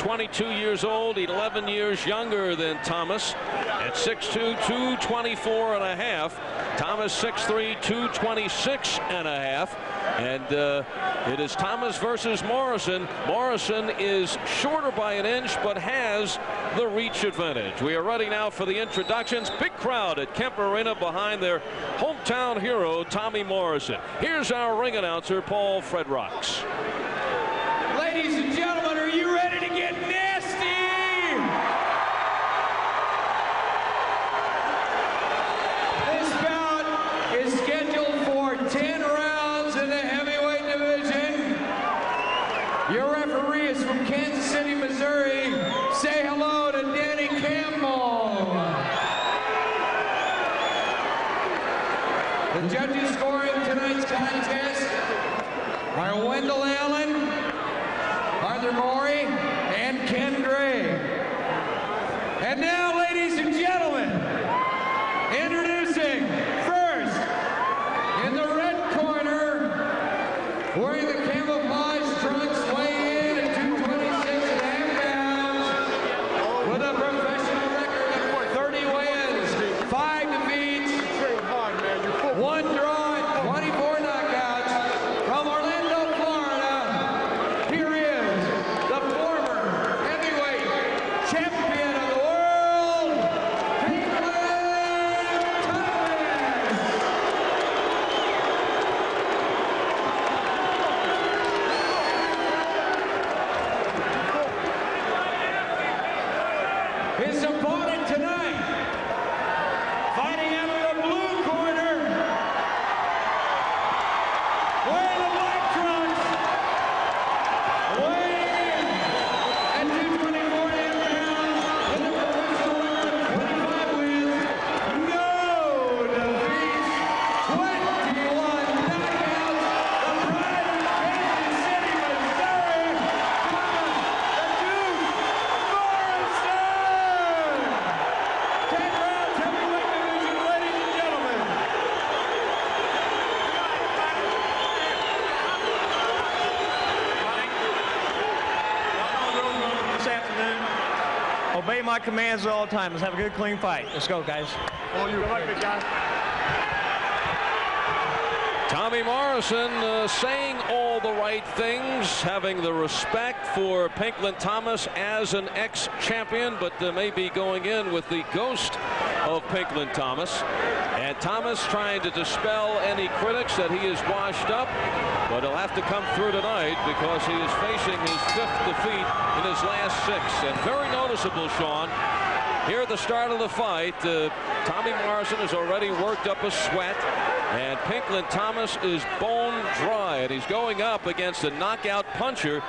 22 years old, 11 years younger than Thomas. At 6'2", 224 and a half. Thomas 6'3", 226 and a half. And it is Thomas versus Morrison. Morrison is shorter by an inch, but has the reach advantage. We are ready now for the introductions. Big crowd at Kemper Arena behind their hometown hero, Tommy Morrison. Here's our ring announcer, Paul Fredrocks. Ladies and gentlemen, are you ready to get nasty? This bout is scheduled for 10 rounds in the heavyweight division. Your referee is from Kansas City, Missouri. Say hello to Danny Campbell. The judges scoring tonight's contest are Wendell Allen, Arthur Morey, and Ken Gray. And now, ladies and gentlemen, introducing first, in the red corner, wearing the camouflage trunks, weighing in at 226.5 pounds, with a professional record of 30 wins, 5 defeats, 1 draw, and 24 knockouts. From Orlando, Florida, here is the former heavyweight champion of the world, Pink Thomas. His opponent tonight, fighting out of the blue corner, wearing the black trunks, weighing in at 224.5 pounds, with a professional record of 25 wins, no defeats, 21 knockouts, the pride of Kansas City, Missouri, Thomas the Duke Morrison! 10 rounds heavyweight division, ladies and gentlemen. This afternoon. Obey my commands all the time. Let's have a good, clean fight. Let's go, guys. Good luck, big guy. Tommy Morrison saying all the right things, having the respect for Pinkland Thomas as an ex-champion, but maybe going in with the ghost of Pinkland Thomas. And Thomas trying to dispel any critics that he is washed up, but he'll have to come through tonight because he is facing his 5th defeat in his last 6. And very noticeable, Sean, here at the start of the fight, Tommy Morrison has already worked up a sweat, and Pinkland Thomas is bone dry, and he's going up against a knockout puncher,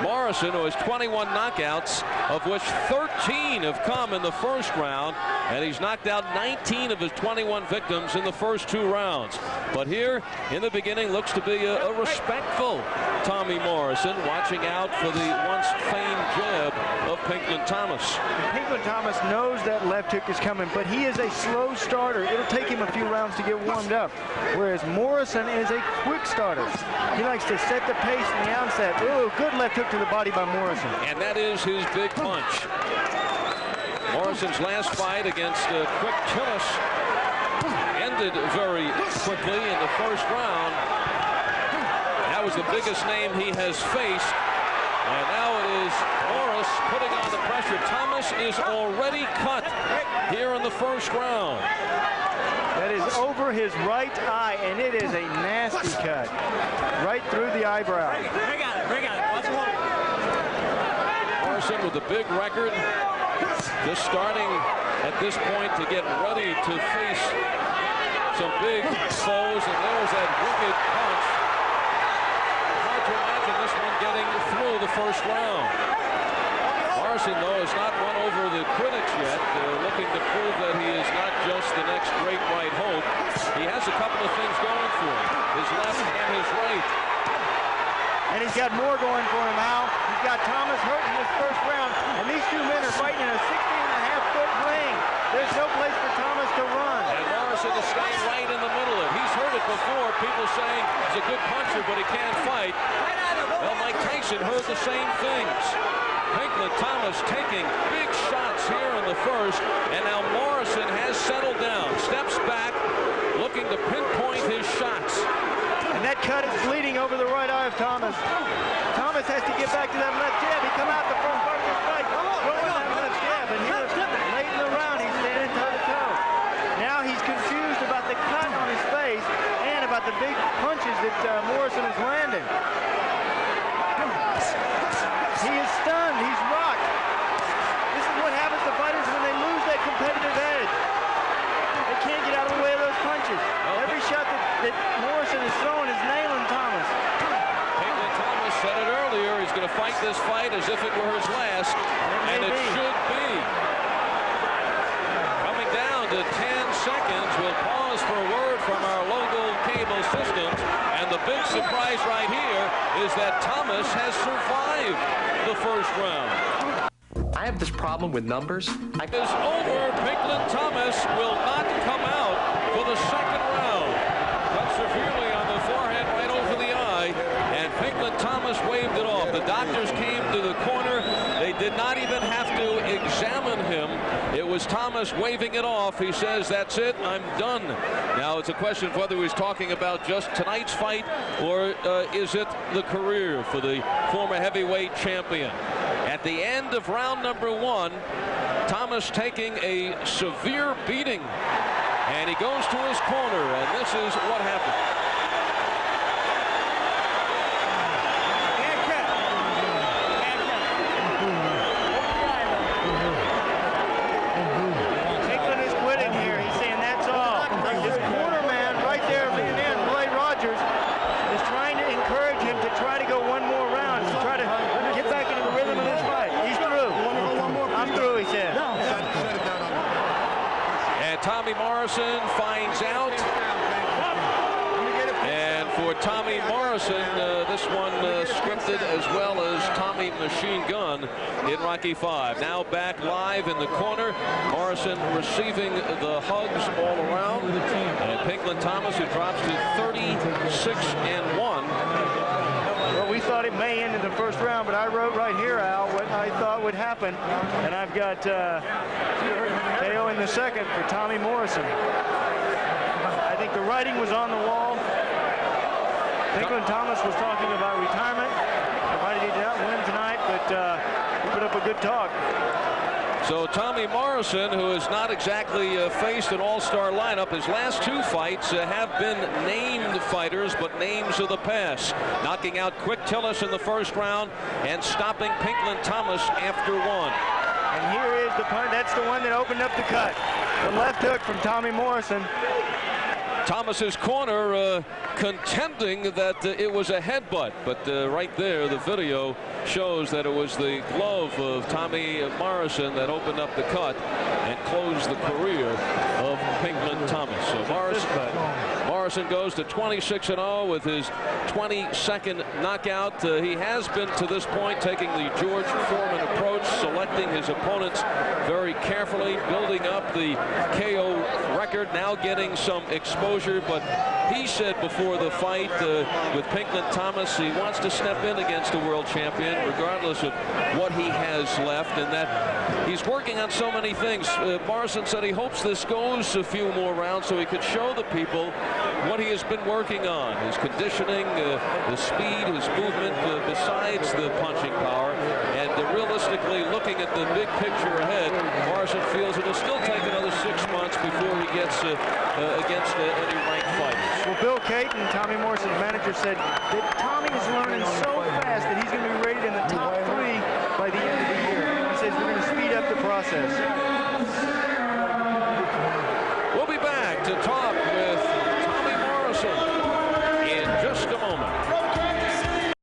Morrison, who has 21 knockouts, of which 13 have come in the first round, and he's knocked out 19 of his 21 victims in the first 2 rounds. But here, in the beginning, looks to be a respectful Tommy Morrison, watching out for the once famed jab of Pinkland Thomas. Pinkland Thomas knows that left hook is coming, but he is a slow starter. It'll take him a few rounds to get warmed up, whereas Morrison is a quick starter. He likes to set the pace in the onset. Ooh, good left hook to the body by Morrison. And that is his big punch. Morrison's last fight against Quick Tillis ended very quickly in the first round. That was the biggest name he has faced. And now it is Morris putting on the pressure. Thomas is already cut here in the first round. That is over his right eye, and it is a nasty cut. Right through the eyebrow. Bring on it, bring on it. Let's walk. Morrison with a big record, just starting at this point to get ready to face some big foes, and there's that wicked punch. Hard to imagine this one getting through the first round. Morrison, though, has not won over the critics yet, looking to prove that he is not just the next great right hope. He has a couple of things going for him, his left and his right. And he's got more going for him, Al. He's got Thomas hurt in this first round, and these two men are fighting in a 16.5-foot ring. There's no place for Thomas to run. And Morrison is staying right in the middle of it. He's heard it before, people saying he's a good puncher, but he can't fight. Well, Mike Tyson heard the same things. Pinklin Thomas taking big shots here in the first, and now Morrison has settled down, steps back, looking to pinpoint his shots. And that cut is bleeding over the right eye of Thomas. Thomas has to get back to that left jab. He come out the front part of his fight, throwing that left jab, and here, late in the round, he's standing toe-to-toe. Now he's confused about the cut on his face and about the big punches that Morrison is landing. He is stunned. He's rocked. This is what happens to fighters when they lose that competitive edge. They can't get out of the way of those punches. Every shot that Morrison is throwing is nailing Thomas. Pinklin Thomas said it earlier. He's going to fight this fight as if it were his last, and it should be. Coming down to 10 seconds. We'll pause for a word from our local cable systems, and the big surprise right here is that Thomas has survived the first round. I have this problem with numbers. It is over. Pinklin Thomas will not come out for the second round. Cut severely on the forehead, right over the eye, and Pinklin Thomas waved it off. The doctors came to the corner. They did not even have to examine him. It was Thomas waving it off. He says, "That's it, I'm done." Now it's a question of whether he's talking about just tonight's fight, or is it the career for the former heavyweight champion. At the end of round number 1, Thomas taking a severe beating, and he goes to his corner, and this is what happened. Pinklin is quitting here. He's saying that's all. This corner man right there, leaning in, Roy Rogers, is trying to encourage him to try to go one more round, to try to get back into the rhythm of this fight. He's through. I'm through, he said. And Tommy Morrison finds out. And for Tommy Morrison, this one scripted as well as Tommy Machine Gun in Rocky V. Now back live in the corner. Morrison receiving the hugs all around. And Pinklin Thomas, who drops to 36-1. Well, we thought it may end in the first round, but I wrote right here, Al, what I thought would happen. And I've got KO in the second for Tommy Morrison. I think the writing was on the wall. Pinklin Thomas was talking about retirement. Provided he did not win tonight, but he put up a good talk. So Tommy Morrison, who has not exactly faced an all-star lineup, his last 2 fights have been named fighters, but names of the past. Knocking out Quick Tillis in the first round and stopping Pinklin Thomas after 1. And here is the punch. That's the one that opened up the cut. The left hook from Tommy Morrison. Thomas's corner contending that it was a headbutt, but right there the video shows that it was the glove of Tommy Morrison that opened up the cut and closed the career of Pinklin Thomas. So Morrison goes to 26-0 with his 22nd knockout. He has been to this point taking the George Foreman approach, selecting his opponents very carefully, building up the KO record, now getting some exposure. But he said before the fight with Pinklin Thomas, he wants to step in against a world champion regardless of what he has left, and that he's working on so many things. Morrison said he hopes this goes a few more rounds so he could show the people what he has been working on, his conditioning, the speed, his movement, besides the punching power. And realistically, looking at the big picture ahead, Morrison feels it will still take another 6 months before he gets against any ranked fighters. Well, Bill Caton, Tommy Morrison's manager, said that Tommy is learning so fast that he's going to be rated in the top 3 by the end of the year. He says we're going to speed up the process. We'll be back to talk